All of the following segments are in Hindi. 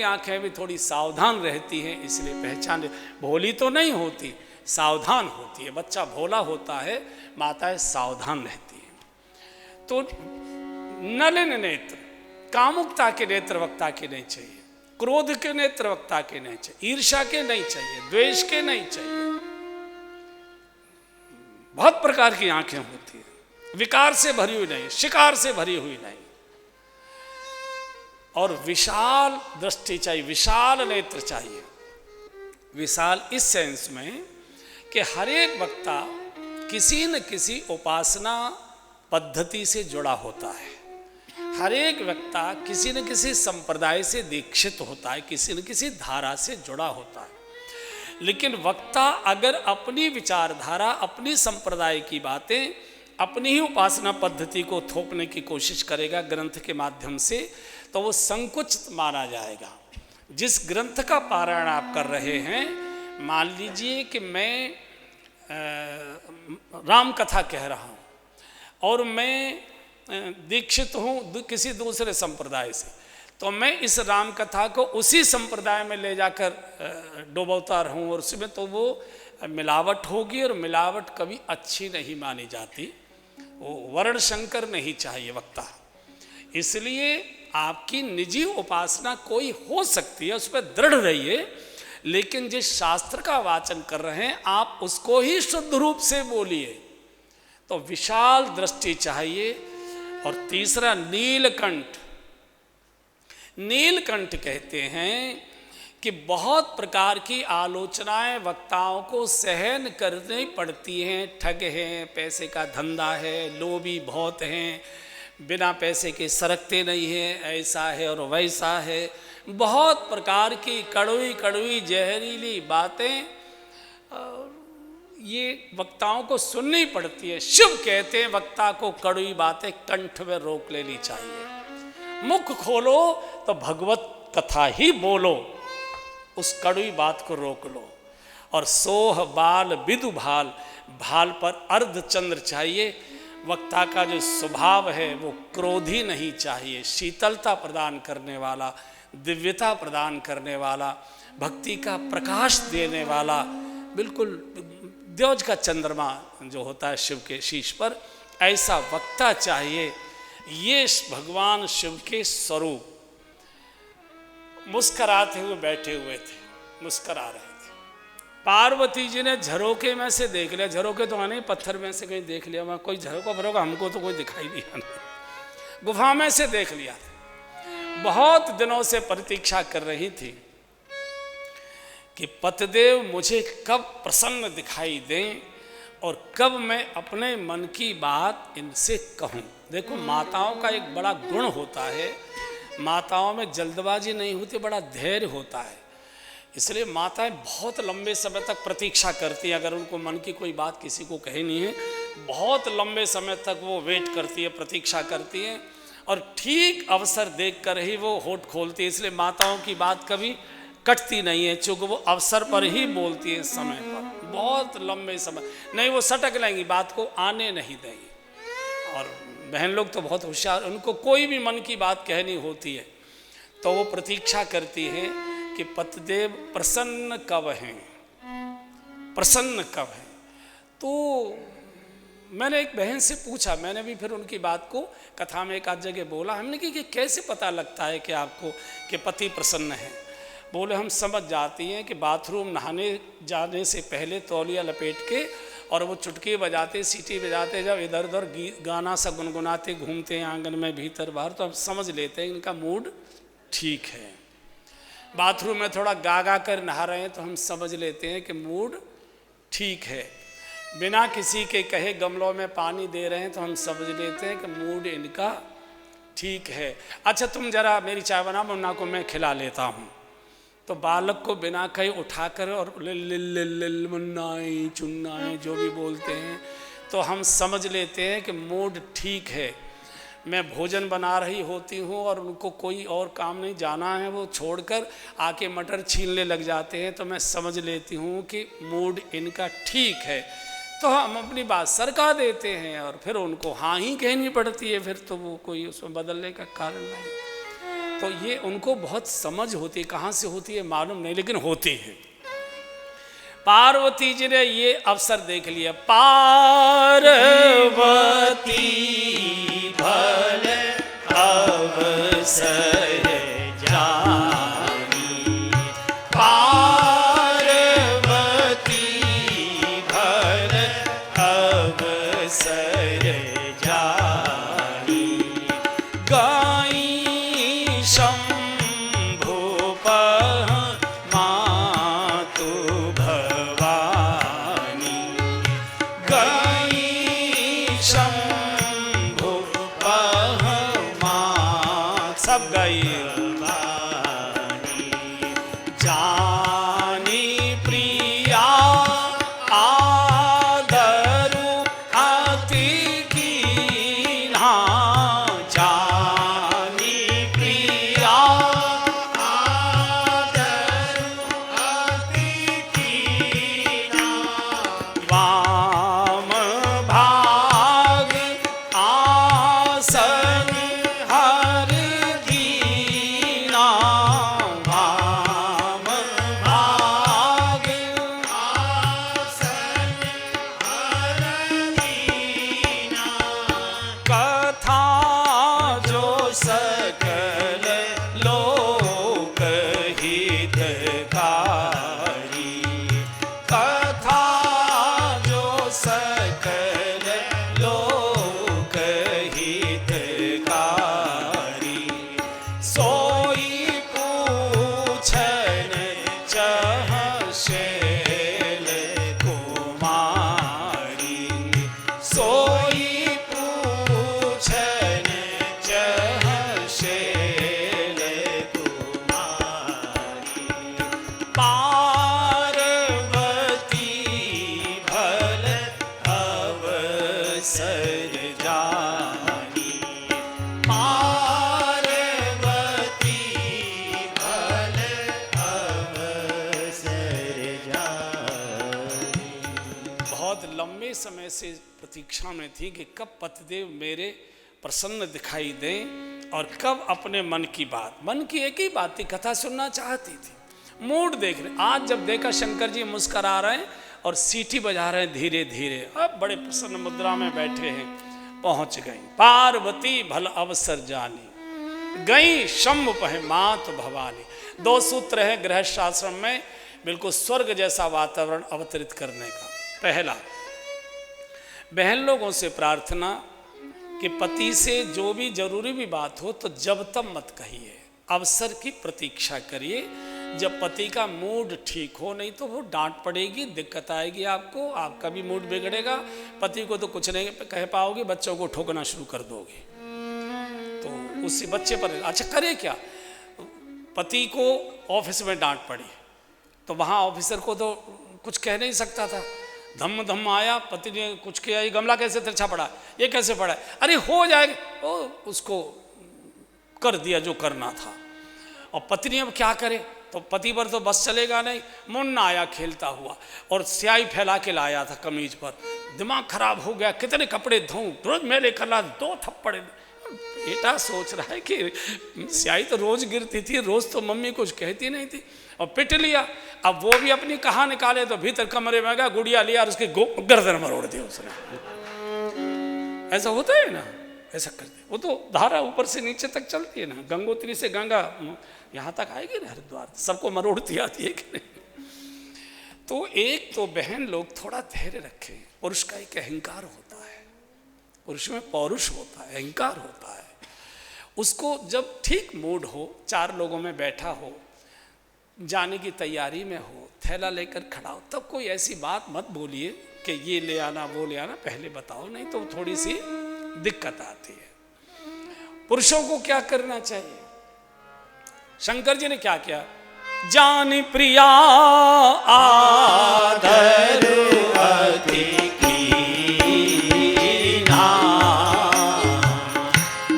आंखें भी थोड़ी सावधान रहती हैं, इसलिए पहचान, भोली तो नहीं होती, सावधान होती है। बच्चा भोला होता है, माताएं सावधान रहती हैं। तो नलिन नेत्र, कामुकता के नेत्र वक्ता के नहीं चाहिए, क्रोध के नेत्र वक्ता के नहीं चाहिए, ईर्ष्या के नहीं चाहिए, द्वेष के नहीं चाहिए। बहुत प्रकार की आंखें होती हैं, विकार से भरी हुई नहीं, शिकार से भरी हुई नहीं। और विशाल दृष्टि चाहिए, विशाल नेत्र चाहिए। विशाल इस सेंस में कि हर एक वक्ता किसी न किसी उपासना पद्धति से जुड़ा होता है, हर एक वक्ता किसी न किसी संप्रदाय से दीक्षित होता है, किसी न किसी धारा से जुड़ा होता है। लेकिन वक्ता अगर अपनी विचारधारा, अपनी संप्रदाय की बातें, अपनी ही उपासना पद्धति को थोपने की कोशिश करेगा ग्रंथ के माध्यम से, तो वो संकुचित माना जाएगा। जिस ग्रंथ का पारायण आप कर रहे हैं, मान लीजिए कि मैं राम कथा कह रहा हूँ और मैं दीक्षित हूँ किसी दूसरे संप्रदाय से, तो मैं इस राम कथा को उसी संप्रदाय में ले जाकर डुबोता रहूँ और उसमें तो वो मिलावट होगी, और मिलावट कभी अच्छी नहीं मानी जाती। वो वर्ण शंकर नहीं चाहिए वक्ता। इसलिए आपकी निजी उपासना कोई हो सकती है, उस पर दृढ़ रहिए, लेकिन जिस शास्त्र का वाचन कर रहे हैं आप उसको ही शुद्ध रूप से बोलिए। तो विशाल दृष्टि चाहिए। और तीसरा नीलकंठ। नीलकंठ कहते हैं कि बहुत प्रकार की आलोचनाएं वक्ताओं को सहन करनी पड़ती हैं। ठग हैं, पैसे का धंधा है, लोभी बहुत हैं, बिना पैसे के सरकते नहीं हैं, ऐसा है और वैसा है। बहुत प्रकार की कड़वी कड़वी जहरीली बातें ये वक्ताओं को सुननी पड़ती है। शिव कहते हैं वक्ता को कड़वी बातें कंठ में रोक लेनी चाहिए। मुख खोलो तो भगवत कथा ही बोलो, उस कड़वी बात को रोक लो। और सोह बाल विदु भाल, भाल पर अर्धचंद्र चाहिए। वक्ता का जो स्वभाव है वो क्रोधी नहीं चाहिए, शीतलता प्रदान करने वाला, दिव्यता प्रदान करने वाला, भक्ति का प्रकाश देने वाला, बिल्कुल द्योज का चंद्रमा जो होता है शिव के शीश पर, ऐसा वक्ता चाहिए। ये भगवान शिव के स्वरूप मुस्कराते हुए बैठे हुए थे, मुस्करा रहे थे। पार्वती जी ने झरोके में से देख लिया, झरोके तो आने पत्थर में से कहीं देख लिया, वहाँ कोई झरोका भरोका हमको तो कोई दिखाई दिया नहीं, गुफा में से देख लिया था। बहुत दिनों से प्रतीक्षा कर रही थी कि पतिदेव मुझे कब प्रसन्न दिखाई दें और कब मैं अपने मन की बात इनसे कहूँ। देखो माताओं का एक बड़ा गुण होता है, माताओं में जल्दबाजी नहीं होती, बड़ा धैर्य होता है। इसलिए माताएं बहुत लंबे समय तक प्रतीक्षा करती हैं। अगर उनको मन की कोई बात किसी को कहनी है, बहुत लंबे समय तक वो वेट करती है, प्रतीक्षा करती हैं, और ठीक अवसर देख कर ही वो होठ खोलती है। इसलिए माताओं की बात कभी कटती नहीं है, चूँकि वो अवसर पर ही बोलती है, समय पर, बहुत लंबे समय नहीं वो सटक लेंगी, बात को आने नहीं देंगी। और बहन लोग तो बहुत होशियार, उनको कोई भी मन की बात कहनी होती है तो वो प्रतीक्षा करती है कि पतिदेव प्रसन्न कब हैं, प्रसन्न कब हैं। तो मैंने एक बहन से पूछा, मैंने भी फिर उनकी बात को कथा में एक आध जगह बोला, हमने कि कैसे पता लगता है कि आपको कि पति प्रसन्न है। बोले हम समझ जाती हैं कि बाथरूम नहाने जाने से पहले तौलिया लपेट के और वो चुटकी बजाते, सीटी बजाते, जब इधर उधर गाना सा गुनगुनाते घूमते हैं आंगन में भीतर बाहर, तो हम समझ लेते हैं इनका मूड ठीक है। बाथरूम में थोड़ा गा गा कर नहा रहे हैं तो हम समझ लेते हैं कि मूड ठीक है। बिना किसी के कहे गमलों में पानी दे रहे हैं तो हम समझ लेते हैं कि मूड इनका ठीक है। अच्छा तुम जरा मेरी चाय बना, मुन्ना को मैं खिला लेता हूँ। तो बालक को बिना कहीं उठाकर और लिल मुन्नाई चुन्नाई जो भी बोलते हैं तो हम समझ लेते हैं कि मूड ठीक है। मैं भोजन बना रही होती हूँ और उनको कोई और काम नहीं, जाना है, वो छोड़कर आके मटर छीलने लग जाते हैं तो मैं समझ लेती हूँ कि मूड इनका ठीक है। तो हम अपनी बात सरका देते हैं और फिर उनको हाँ ही कहनी पड़ती है, फिर तो वो कोई उसमें बदलने का कारण नहीं। तो ये उनको बहुत समझ होती है, कहाँ से होती है मालूम नहीं, लेकिन होती है। पार्वती जी ने ये अवसर देख लिया। पार्वती भल अवसर जानी, पार्वती भल अवसर जानी, गाई शंभु मातु भवानी, गाई शंभु सब गई जानी प्रिया आदरु अति कीन्हा, जानी प्रिया आदरु अति कीन्हा, वाम भाग आसन हर दीना, वाम भाग आसन हर दीना, कथा जो सकल लोक हितकारी, कथा जो सकल लोक हितकारी, सोई पूछन चह शैल कुमारी, सोई पूछन चह शैल कुमारी, पार्वती भल अवसर जानी, पार्वती भल अवसर जानी। बहुत लंबे समय से प्रतीक्षा में थी कि कब पतिदेव मेरे प्रसन्न दिखाई दें और कब अपने मन की बात, मन की एक ही बात थी, कथा सुनना चाहती थी, मूड देख रहे। आज जब देखा शंकर जी मुस्करा रहे हैं और सीटी बजा रहे हैं धीरे धीरे, अब बड़े प्रसन्न मुद्रा में बैठे हैं, पहुंच गई। पार्वती भल अवसर जानी, गई शंभु पहे मात भवानी। 2 सूत्र है गृहस्थ आश्रम में बिल्कुल स्वर्ग जैसा वातावरण अवतरित करने का। पहला, बहन लोगों से प्रार्थना कि पति से जो भी जरूरी भी बात हो तो जब तब मत कहिए, अवसर की प्रतीक्षा करिए। जब पति का मूड ठीक हो, नहीं तो वो डांट पड़ेगी, दिक्कत आएगी आपको, आपका भी मूड बिगड़ेगा। पति को तो कुछ नहीं कह पाओगे, बच्चों को ठोकना शुरू कर दोगे, तो उससे बच्चे पर। अच्छा करे क्या, पति को ऑफिस में डांट पड़ी तो वहाँ ऑफिसर को तो कुछ कह नहीं सकता था, धम धम आया, पति ने कुछ किया, ये गमला कैसे तिरछा पड़ा, ये कैसे पड़ा, अरे हो जाएगा, वो उसको कर दिया जो करना था। और पत्नी अब क्या करे, तो पति पर तो बस चलेगा नहीं। मुन्ना आया खेलता हुआ और स्याही फैला के लाया था कमीज पर, दिमाग खराब हो गया, कितने कपड़े धोऊं, रोज मेरे करना 2 थप्पड़े। बेटा सोच रहा है कि स्याही तो रोज गिरती थी, रोज तो मम्मी कुछ कहती नहीं थी, और पिट लिया। अब वो भी अपनी कहाँ निकाले, तो भीतर कमरे में गया, गुड़िया लिया और उसकी गर्दन मरोड़ दी उसने। ऐसा होता है ना, ऐसा करते। वो तो धारा ऊपर से नीचे तक चलती है ना, गंगोत्री से गंगा यहाँ तक आएगी ना, हरिद्वार, सबको मरोड़ती आती है कि नहीं। तो एक तो बहन लोग थोड़ा धैर्य रखें। पुरुष का एक अहंकार होता है, पुरुष में पौरुष होता है, अहंकार होता है। उसको जब ठीक मूड हो, 4 लोगों में बैठा हो, जाने की तैयारी में हो, थैला लेकर खड़ा हो, तब कोई ऐसी बात मत बोलिए कि ये ले आना वो ले आना, पहले बताओ, नहीं तो थोड़ी सी दिक्कत आती है। पुरुषों को क्या करना चाहिए, शंकर जी ने क्या किया, जानी प्रिया आदर अति कीन्हा,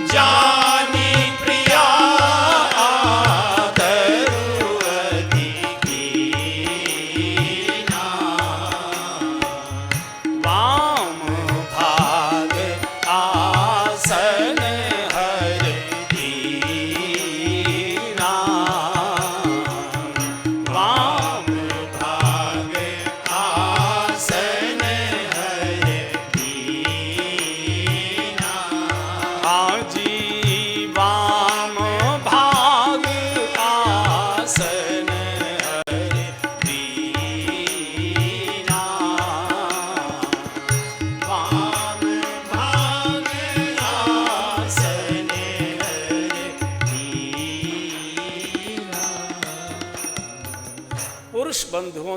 जानी प्रिया आदर अति कीन्हा, वाम भाग आसन हर दीना,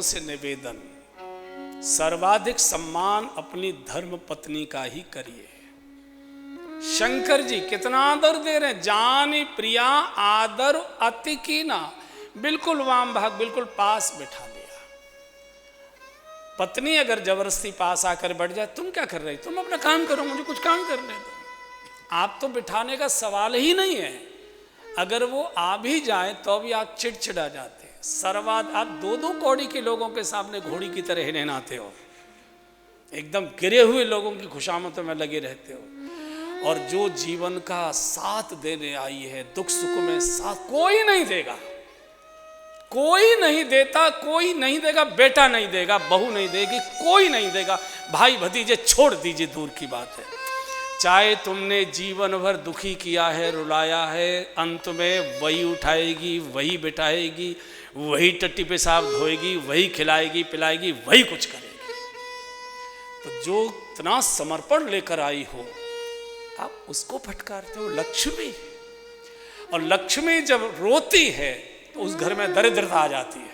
से निवेदन, सर्वाधिक सम्मान अपनी धर्म पत्नी का ही करिए। शंकर जी कितना आदर दे रहे हैं, जानी प्रिया आदर अति की ना, बिल्कुल वाम भाग, बिल्कुल पास बैठा लिया। पत्नी अगर जबरदस्ती पास आकर बैठ जाए, तुम क्या कर रही, तुम अपना काम करो, मुझे कुछ काम करने दो, आप तो बिठाने का सवाल ही नहीं है। अगर वो आ भी जाए तो भी आप चिड़चिड़ा जाते हैं। सर्वाद आप दो दो कौड़ी के लोगों के सामने घोड़ी की तरह हिनहिनाते हो, एकदम गिरे हुए लोगों की खुशामतों में लगे रहते हो। और जो जीवन का साथ देने आई है, दुख सुख में साथ कोई नहीं देगा, कोई नहीं देता, कोई नहीं देगा, बेटा नहीं देगा, बहू नहीं देगी, कोई नहीं देगा, भाई भतीजे छोड़ दीजिए, दूर की बात है। चाहे तुमने जीवन भर दुखी किया है, रुलाया है, अंत में वही उठाएगी, वही बिठाएगी, वही टट्टी पेशाब धोएगी, वही खिलाएगी पिलाएगी, वही कुछ करेगी। तो जो इतना समर्पण लेकर आई हो, आप उसको फटकारते हो लक्ष्मी। और लक्ष्मी जब रोती है तो उस घर में दरिद्रता आ जाती है।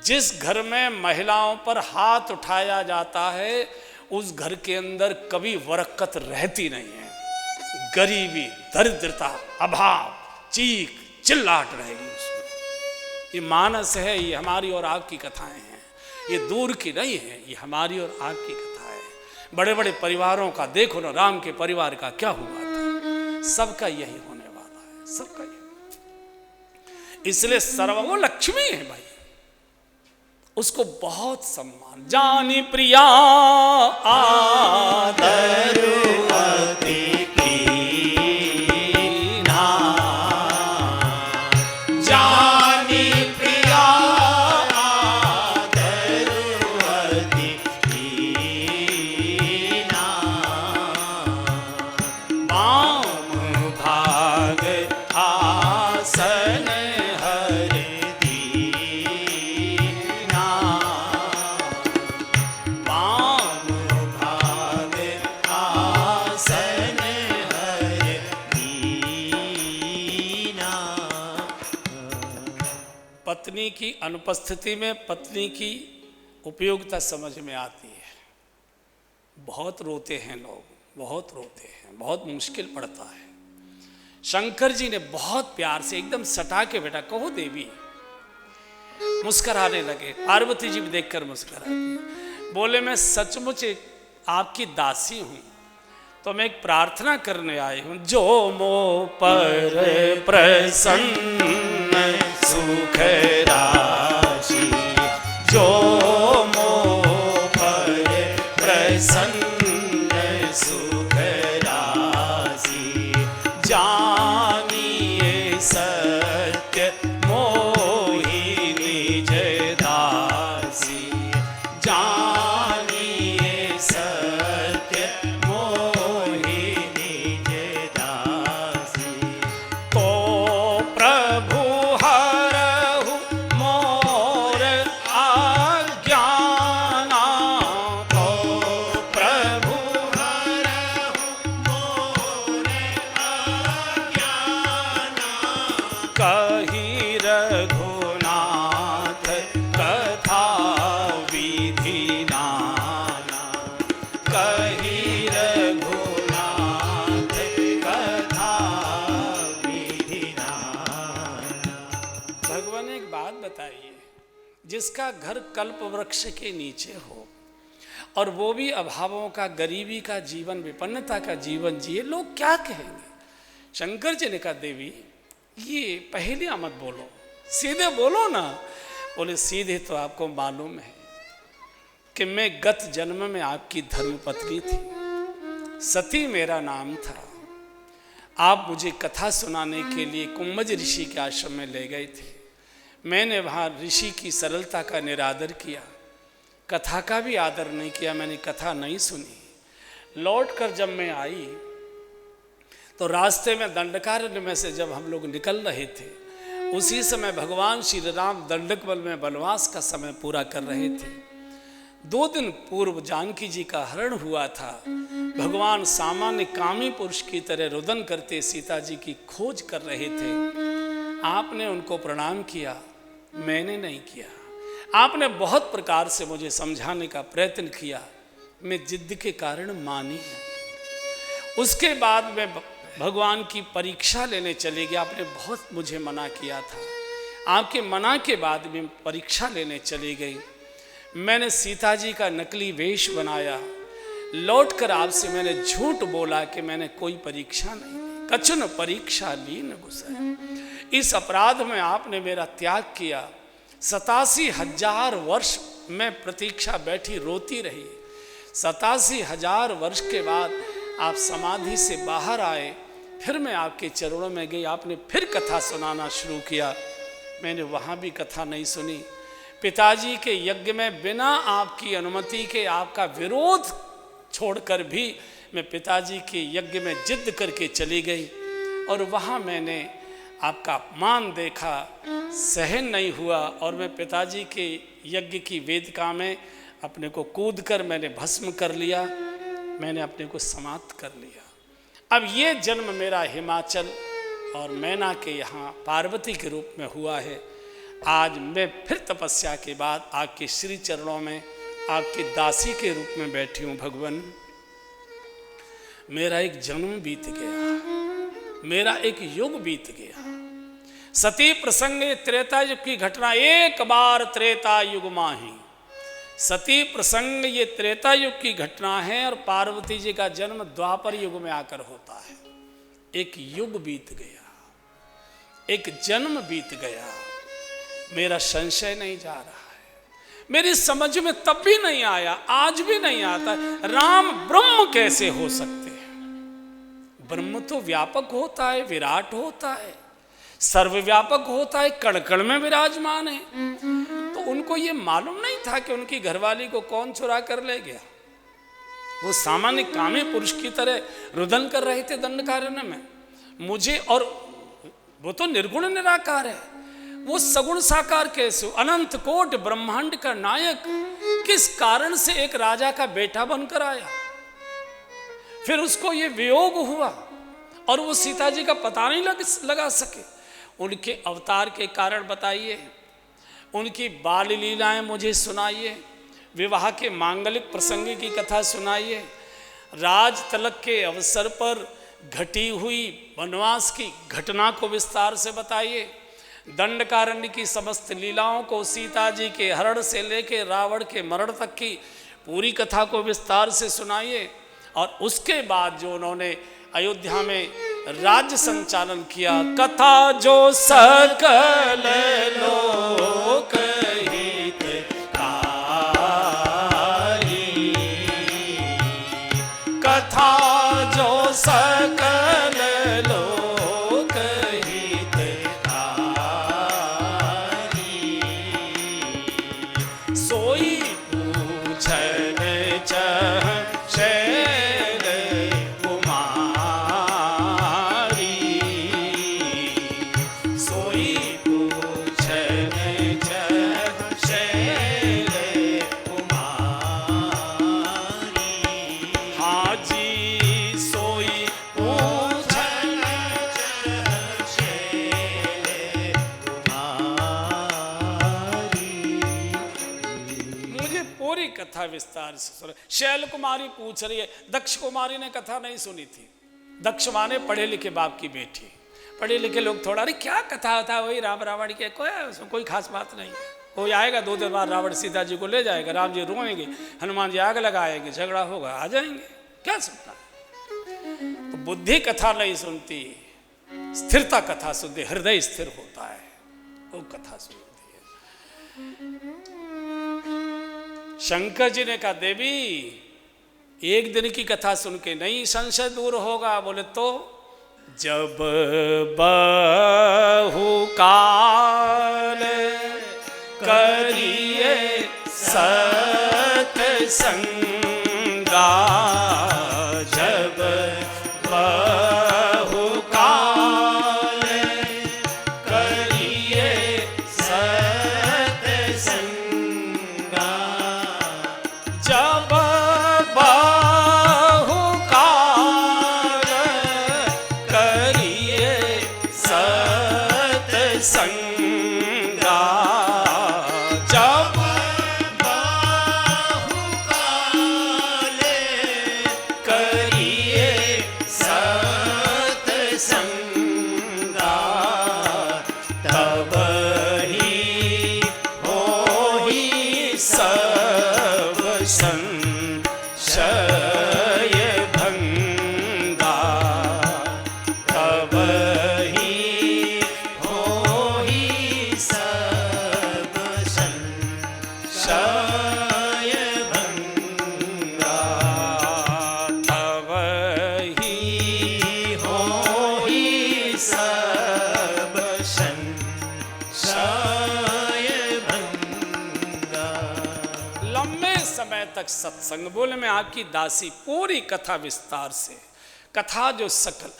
जिस घर में महिलाओं पर हाथ उठाया जाता है, उस घर के अंदर कभी बरकत रहती नहीं है। गरीबी, दरिद्रता, अभाव, चीख चिल्लाहट रहेगी उसमें। ये मानस है, ये हमारी और आपकी कथाएं हैं, ये दूर की नहीं है, ये हमारी और आपकी कथा है। बड़े बड़े परिवारों का देखो ना, राम के परिवार का क्या हुआ था, सबका यही होने वाला है, सबका यही। इसलिए सर्व वो लक्ष्मी है भाई, उसको बहुत सम्मान। जानी प्रिया आदर अति कीना, जानी प्रिया आदर अति कीना, वाम भाग आसन पत्नी की अनुपस्थिति में पत्नी की उपयोगिता समझ में आती है। बहुत रोते हैं लोग, बहुत रोते हैं, बहुत मुश्किल पड़ता है। शंकर जी ने बहुत प्यार से एकदम सटा के बेटा कहो देवी, मुस्कुराने लगे। पार्वती जी भी देखकर मुस्कुराती, बोले मैं सचमुच आपकी दासी हूँ, तो मैं एक प्रार्थना करने आई हूँ। जो मो पर प्रसन्न सुख राशि, जो मो पर प्रसन्न सुख राशि, जानिए सत्य मोहि निज दासी, जानिए सत्य मोहि निज दासी। तो प्रभु हरहु मोर आज्ञाना, तो प्रभु हरहु मोर आज्ञाना, कही रघुनाथ कथा विधि नाना, कही रघुनाथ कथा विधि नाना। भगवान एक बात बताइए, जिसका घर कल्प वृक्ष के नीचे हो और वो भी अभावों का, गरीबी का जीवन, विपन्नता का जीवन जिए, लोग क्या कहेंगे? शंकर जी ने कहा देवी ये पहेलियां मत बोलो, सीधे बोलो ना। बोले सीधे तो आपको मालूम है कि मैं गत जन्म में आपकी धर्मपत्नी थी, सती मेरा नाम था। आप मुझे कथा सुनाने के लिए कुंभज ऋषि के आश्रम में ले गए थे। मैंने वहाँ ऋषि की सरलता का निरादर किया, कथा का भी आदर नहीं किया, मैंने कथा नहीं सुनी। लौट कर जब मैं आई तो रास्ते में दंडकारण्य में से जब हम लोग निकल रहे थे, उसी समय भगवान श्री राम दंडक बल में वनवास का समय पूरा कर रहे थे। 2 दिन पूर्व जानकी जी का हरण हुआ था। भगवान सामान्य कामी पुरुष की तरह रुदन करते सीता जी की खोज कर रहे थे। आपने उनको प्रणाम किया, मैंने नहीं किया। आपने बहुत प्रकार से मुझे समझाने का प्रयत्न किया, मैं जिद के कारण मानी। उसके बाद मैं भगवान की परीक्षा लेने चले गया। आपने बहुत मुझे मना किया था, आपके मना के बाद मैं परीक्षा लेने चली गई। मैंने सीता जी का नकली वेश बनाया, लौटकर आपसे मैंने झूठ बोला कि मैंने कोई परीक्षा नहीं ली, कछुन परीक्षा ली न गुजर। इस अपराध में आपने मेरा त्याग किया। 87,000 वर्ष मैं प्रतीक्षा बैठी रोती रही। 87,000 वर्ष के बाद आप समाधि से बाहर आए, फिर मैं आपके चरणों में गई। आपने फिर कथा सुनाना शुरू किया, मैंने वहाँ भी कथा नहीं सुनी। पिताजी के यज्ञ में बिना आपकी अनुमति के, आपका विरोध छोड़कर भी मैं पिताजी के यज्ञ में जिद करके चली गई और वहाँ मैंने आपका अपमान देखा, सहन नहीं हुआ और मैं पिताजी के यज्ञ की वेदिका में अपने को कूदकर मैंने भस्म कर लिया, मैंने अपने को समाप्त कर लिया। अब ये जन्म मेरा हिमाचल और मैना के यहाँ पार्वती के रूप में हुआ है। आज मैं फिर तपस्या के बाद आपके श्री चरणों में आपकी दासी के रूप में बैठी हूँ। भगवान, मेरा एक जन्म बीत गया, मेरा एक युग बीत गया। सती प्रसंग त्रेता युग की घटना, एक बार त्रेता युग माही। सती प्रसंग ये त्रेता युग की घटना है और पार्वती जी का जन्म द्वापर युग में आकर होता है। एक युग बीत गया, एक जन्म बीत गया, मेरा संशय नहीं जा रहा है, मेरी समझ में तब भी नहीं आया, आज भी नहीं आता, राम ब्रह्म कैसे हो सकते हैं। ब्रह्म तो व्यापक होता है, विराट होता है, सर्वव्यापक होता है, कण कण में विराजमान है। तो उनको ये मालूम नहीं था कि उनकी घरवाली को कौन चुरा कर ले गया। वो सामान्य कामी पुरुष की तरह रुदन कर रहे थे दंडकारण्य में मुझे, और वो तो निर्गुण निराकार है, वो सगुण साकार कैसे, अनंत कोट ब्रह्मांड का नायक किस कारण से एक राजा का बेटा बनकर आया। फिर उसको ये वियोग हुआ और वो सीता जी का पता नहीं लगा सके। उनके अवतार के कारण बताइए, उनकी बाल लीलाएं मुझे सुनाइए, विवाह के मांगलिक प्रसंग की कथा सुनाइए, राज तलक के अवसर पर घटी हुई वनवास की घटना को विस्तार से बताइए, दंडकारण्य की समस्त लीलाओं को, सीता जी के हरण से लेकर रावण के मरण तक की पूरी कथा को विस्तार से सुनाइए। और उसके बाद जो उन्होंने अयोध्या में राज्य संचालन किया, कथा जो सकल लोक कथा जो सकल लोक हितकारी, सोई पूछन चह शैल कुमारी, सोई पूछन चह शैल कुमारी। हाजी सोई पूछन चह शैल कुमारी। मुझे पूरी कथा विस्तार से सुन। शैल कुमारी पूछ रही है, दक्ष कुमारी ने कथा नहीं सुनी थी। दक्ष माने पढ़े लिखे बाप की बेटी। पढ़े लिखे लोग थोड़ा, अरे क्या कथा था, वही राम रावण की, उसमें कोई खास बात नहीं। कोई आएगा 2 दिन बाद रावण सीता जी को ले जाएगा, राम जी रोएंगे, हनुमान जी आग लगाएंगे, झगड़ा होगा, आ जाएंगे, क्या सुनना। तो बुद्धि कथा नहीं सुनती, स्थिरता कथा सुनती, हृदय स्थिर होता है, वो कथा सुनती है। शंकर जी ने कहा, देवी एक दिन की कथा सुन के नहीं संशय दूर होगा। बोले तो जब बहुकाल करिए सत्संगा, जब बहुकाल करिए सत्संगा, जब बहुकाल करिए सत्संगा, जब संशय भंगा, तब ही होई सब संशय भंगा, तब ही होई सब संशय भंगा। लंबे समय तक सत्संग बोले में आपकी दासी पूरी कथा विस्तार से, कथा जो सकल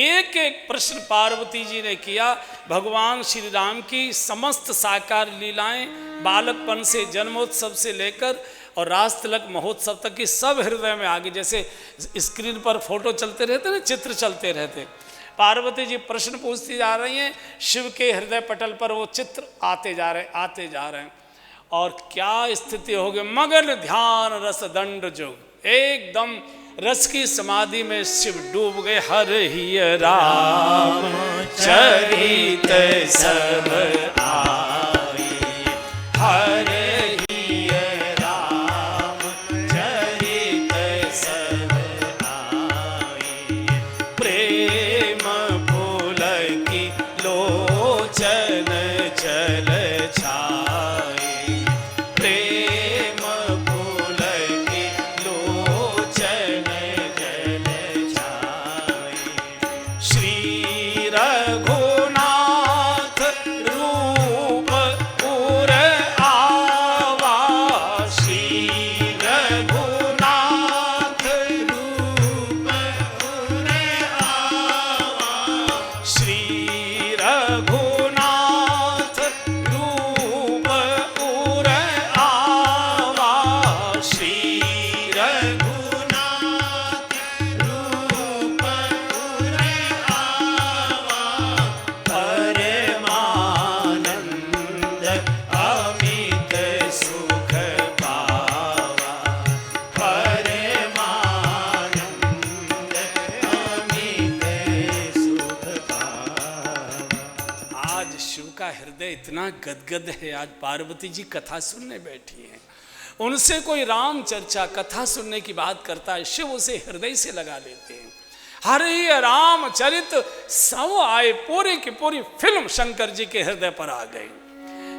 एक एक प्रश्न पार्वती जी ने किया। भगवान श्री राम की समस्त साकार लीलाएं बालकपन से जन्मोत्सव से लेकर और रास तिलक महोत्सव तक की सब हृदय में आ गई। जैसे स्क्रीन पर फोटो चलते रहते ना, चित्र चलते रहते, पार्वती जी प्रश्न पूछती जा रही हैं, शिव के हृदय पटल पर वो चित्र आते जा रहे हैं। और क्या स्थिति हो गई, मगन ध्यान रस दंड जोग, एकदम रस की समाधि में शिव डूब गए। हर ही राम चरित सब आए, हर ही राम चरित सब आए, प्रेम फूल की लोचन जल छाए, प्रेम फूल की लोचन जल छाए, श्री रघुनाथ रूप उर आवा, श्री रघुनाथ रूप उर आवा, श्री रघुनाथ रूप उर आवा, श्री रघुनाथ रूप उर आवा, परमानंद अमित सुख पावा, परमानंद अमित सुख पावा। आज शिव का हृदय इतना गदगद है, आज पार्वती जी कथा सुनने बैठी हैं, उनसे कोई राम चर्चा कथा सुनने की बात करता है, शिव उसे हृदय से लगा लेते हैं। हरे राम चरित सब आए, पूरी की पूरी फिल्म शंकर जी के हृदय पर आ गई।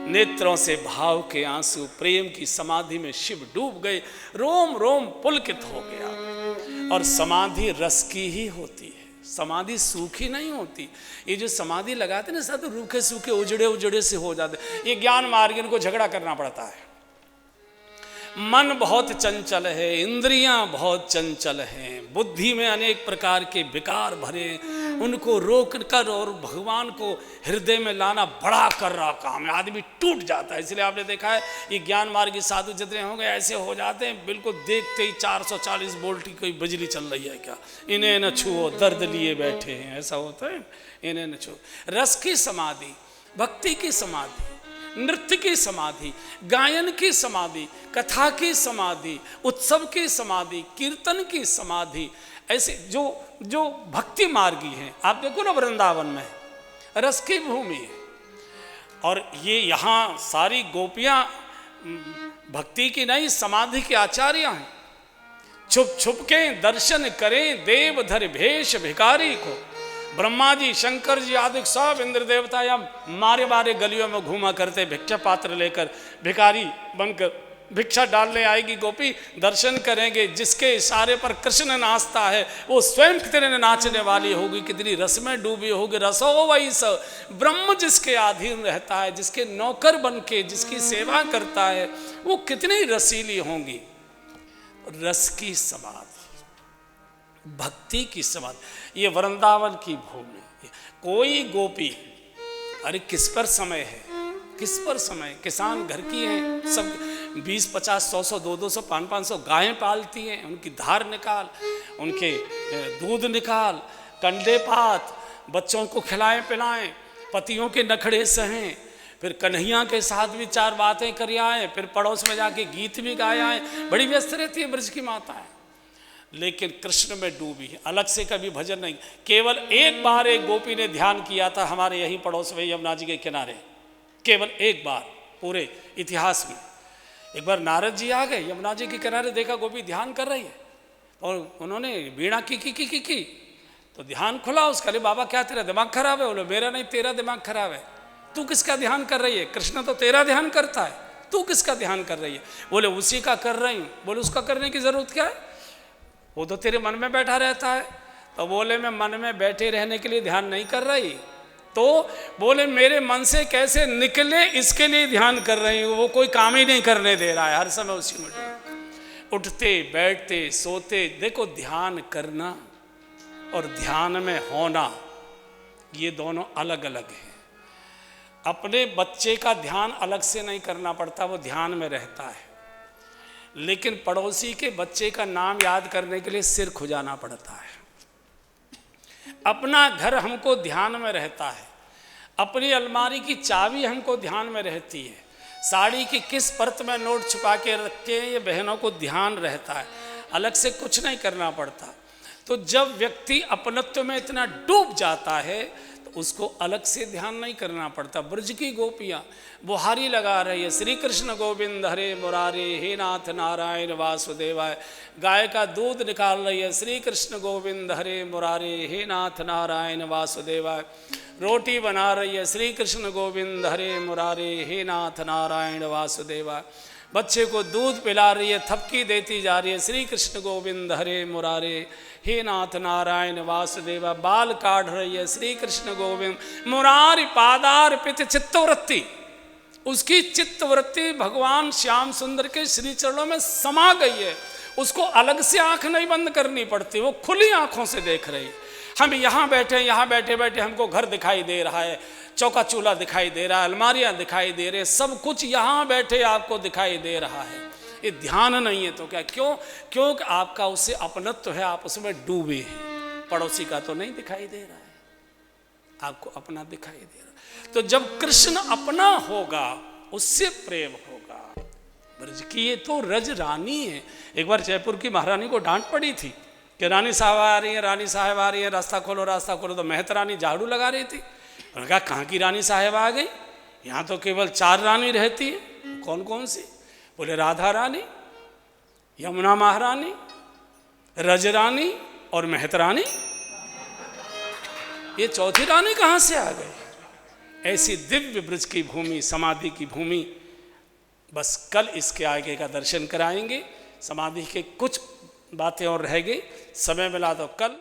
नेत्रों से भाव के आंसू, प्रेम की समाधि में शिव डूब गए, रोम रोम पुलकित हो गया। और समाधि रस की ही होती है, समाधि सूखी नहीं होती। ये जो समाधि लगाते ना सब रूखे सूखे उजड़े उजड़े से हो जाते, ये ज्ञान मार्ग इनको झगड़ा करना पड़ता है। मन बहुत चंचल है, इंद्रियां बहुत चंचल हैं, बुद्धि में अनेक प्रकार के विकार भरे, उनको रोक कर और भगवान को हृदय में लाना बड़ा कर रहा काम है, आदमी टूट जाता है। इसलिए आपने देखा है ये ज्ञान मार्गी साधु जितने होंगे ऐसे हो जाते हैं, बिल्कुल देखते ही 440 वोल्ट की कोई बिजली चल रही है क्या, इन्हें न छुओ, दर्द लिए बैठे हैं, ऐसा होता है, इन्हें न छुओ। रस की समाधि, भक्ति की समाधि, नृत्य की समाधि, गायन की समाधि, कथा की समाधि, उत्सव की समाधि, कीर्तन की समाधि, ऐसे जो जो भक्ति मार्गी हैं। आप देखो ना वृंदावन में रस की भूमि है, और ये यहाँ सारी गोपियाँ भक्ति की नहीं समाधि के आचार्य हैं। छुप छुप के दर्शन करें देवधर भेष भिखारी को, ब्रह्मा जी शंकर जी आदि सब इंद्र देवता या मारे मारे गलियों में घूमा करते भिक्षा पात्र लेकर, भिखारी बनकर भिक्षा डालने आएगी गोपी, दर्शन करेंगे, जिसके इशारे पर कृष्ण नाचता है वो स्वयं कितने नाचने वाली होगी, कितनी रस में डूबी होगी। रसो वही स, ब्रह्म जिसके अधीन रहता है, जिसके नौकर बन के जिसकी सेवा करता है, वो कितनी रसीली होंगी। रस की समाधि, भक्ति की समाधि, ये वृंदावन की भूमि। कोई गोपी, अरे किस पर समय है, किस पर समय, किसान घर की हैं, सब 20, 50, 100, 200, 500 गायें पालती हैं, उनकी धार निकाल, उनके दूध निकाल, कंडे पात, बच्चों को खिलाएं पिलाएं, पतियों के नखड़े सहें, फिर कन्हैया के साथ भी 4 बातें कर आए, फिर पड़ोस में जाके गीत भी गाए आए, बड़ी व्यस्त रहती है ब्रज की माताएं। लेकिन कृष्ण में डूबी, अलग से कभी भजन नहीं। केवल एक बार एक गोपी ने ध्यान किया था हमारे यहीं पड़ोस में यमुना जी के किनारे, केवल एक बार पूरे इतिहास में, एक बार नारद जी आ गए, यमुना जी के किनारे देखा गोपी ध्यान कर रही है और उन्होंने वीणा की तो ध्यान खुला उसका। अरे बाबा क्या तेरा दिमाग खराब है? बोले मेरा नहीं, तेरा दिमाग खराब है। तू किसका ध्यान कर रही है? कृष्ण तो तेरा ध्यान करता है, तू किसका ध्यान कर रही है? बोले उसी का कर रही हूँ। बोले उसका करने की जरूरत क्या है, वो तो तेरे मन में बैठा रहता है। तो बोले मैं मन में बैठे रहने के लिए ध्यान नहीं कर रही, तो बोले मेरे मन से कैसे निकले इसके लिए ध्यान कर रही हूँ। वो कोई काम ही नहीं करने दे रहा है, हर समय उसी में उठते बैठते सोते। देखो ध्यान करना और ध्यान में होना ये दोनों अलग अलग हैं। अपने बच्चे का ध्यान अलग से नहीं करना पड़ता, वो ध्यान में रहता है। लेकिन पड़ोसी के बच्चे का नाम याद करने के लिए सिर खुजाना पड़ता है। अपना घर हमको ध्यान में रहता है, अपनी अलमारी की चाबी हमको ध्यान में रहती है, साड़ी की किस परत में नोट छुपा के रखे हैं ये बहनों को ध्यान रहता है, अलग से कुछ नहीं करना पड़ता। तो जब व्यक्ति अपनत्व में इतना डूब जाता है तो उसको अलग से ध्यान नहीं करना पड़ता। ब्रज की गोपियाँ बुहारी लगा रही है, श्री कृष्ण गोविंद हरे मुरारे, हे नाथ नारायण वासुदेवाय। गाय का दूध निकाल रही है, श्री कृष्ण गोविंद हरे मुरारे, हे नाथ नारायण वासुदेवाय। रोटी बना रही है, श्री कृष्ण गोविंद हरे मुरारे, हे नाथ नारायण वासुदेवाय। बच्चे को दूध पिला रही है, थपकी देती जा रही है, श्री कृष्ण गोविंद हरे मुरारे, हे नाथ नारायण वासुदेवा। बाल काढ़ रही है, श्री कृष्ण गोविंद मुरारी पादार्पित चित्तवृत्ति। उसकी चित्तवृत्ति भगवान श्याम सुंदर के श्री चरणों में समा गई है, उसको अलग से आंख नहीं बंद करनी पड़ती, वो खुली आंखों से देख रही है। हम यहाँ बैठे, यहाँ बैठे बैठे हमको घर दिखाई दे रहा है, चौका चूल्हा दिखाई दे रहा है, अलमारियाँ दिखाई दे रहे, सब कुछ यहाँ बैठे आपको दिखाई दे रहा है। ये ध्यान नहीं है तो क्या? क्योंकि आपका उससे अपनत्व है, आप उसमें डूबे हैं। पड़ोसी का तो नहीं दिखाई दे रहा है, आपको अपना दिखाई दे रहा है। तो जब कृष्ण अपना होगा उससे प्रेम होगा। ब्रज की ये तो रज रानी है। एक बार जयपुर की महारानी को डांट पड़ी थी कि रानी साहब आ रही है, रानी साहब आ रही है, रास्ता खोलो रास्ता खोलो। तो महत रानी झाड़ू लगा रही थी। उन्होंने कहा कहाँ की रानी साहब आ गई, यहाँ तो केवल 4 रानी रहती है। कौन कौन सी? बोले राधा रानी, यमुना महारानी, रज रानी और महत रानी। ये चौथी रानी कहाँ से आ गई? ऐसी दिव्य ब्रज की भूमि, समाधि की भूमि। बस कल इसके आगे का दर्शन कराएंगे। समाधि के कुछ बातें और रह गई, समय मिला तो कल।